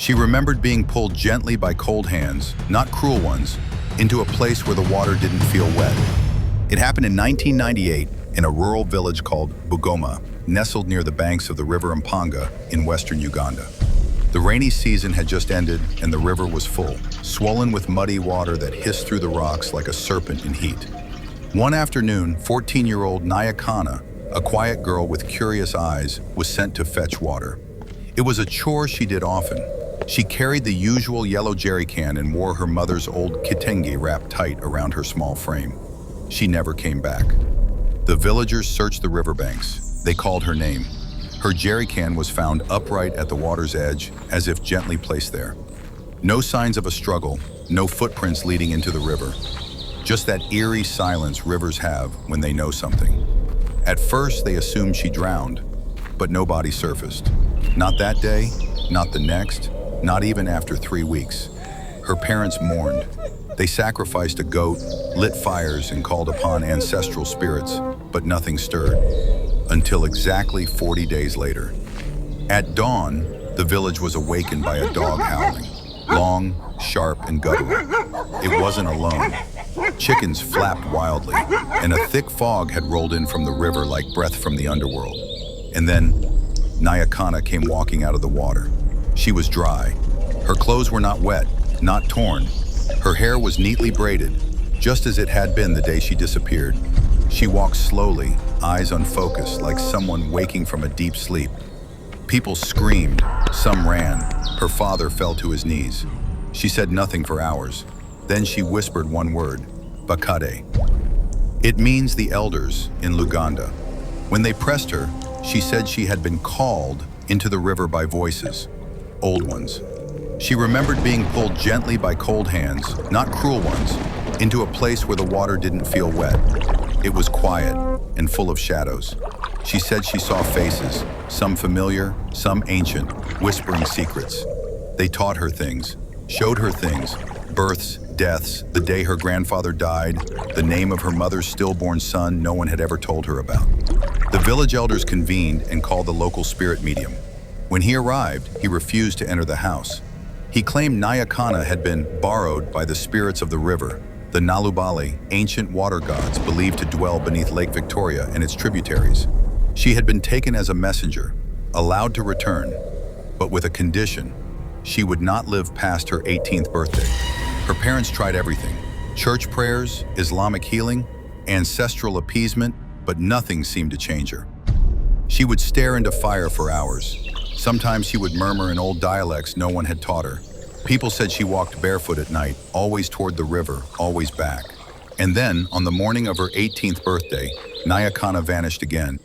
She remembered being pulled gently by cold hands, not cruel ones, into a place where the water didn't feel wet. It happened in 1998 in a rural village called Bugoma, nestled near the banks of the River Mpanga in western Uganda. The rainy season had just ended and the river was full, swollen with muddy water that hissed through the rocks like a serpent in heat. One afternoon, 14-year-old Nyakana, a quiet girl with curious eyes, was sent to fetch water. It was a chore she did often. She carried the usual yellow jerrycan and wore her mother's old kitenge wrapped tight around her small frame. She never came back. The villagers searched the riverbanks. They called her name. Her jerrycan was found upright at the water's edge, as if gently placed there. No signs of a struggle, no footprints leading into the river. Just that eerie silence rivers have when they know something. At first, they assumed she drowned, but no body surfaced. Not that day, not the next, not even after 3 weeks. Her parents mourned. They sacrificed a goat, lit fires, and called upon ancestral spirits, but nothing stirred. Until exactly 40 days later. At dawn, the village was awakened by a dog howling, long, sharp, and guttural. It wasn't alone. Chickens flapped wildly, and a thick fog had rolled in from the river like breath from the underworld. And then, Nyakana came walking out of the water. She was dry. Her clothes were not wet, not torn. Her hair was neatly braided, just as it had been the day she disappeared. She walked slowly, eyes unfocused, like someone waking from a deep sleep. People screamed, some ran. Her father fell to his knees. She said nothing for hours. Then she whispered one word, Bakade. It means the elders in Uganda. When they pressed her, she said she had been called into the river by voices, old ones. She remembered being pulled gently by cold hands, not cruel ones, into a place where the water didn't feel wet. It was quiet and full of shadows. She said she saw faces, some familiar, some ancient, whispering secrets. They taught her things, showed her things, births, deaths, the day her grandfather died, the name of her mother's stillborn son no one had ever told her about. The village elders convened and called the local spirit medium. When he arrived, he refused to enter the house. He claimed Nyakana had been borrowed by the spirits of the river, the Nalubali, ancient water gods believed to dwell beneath Lake Victoria and its tributaries. She had been taken as a messenger, allowed to return, but with a condition: she would not live past her 18th birthday. Her parents tried everything: church prayers, Islamic healing, ancestral appeasement, but nothing seemed to change her. She would stare into fire for hours. Sometimes she would murmur in old dialects no one had taught her. People said she walked barefoot at night, always toward the river, always back. And then, on the morning of her 18th birthday, Nyakana vanished again,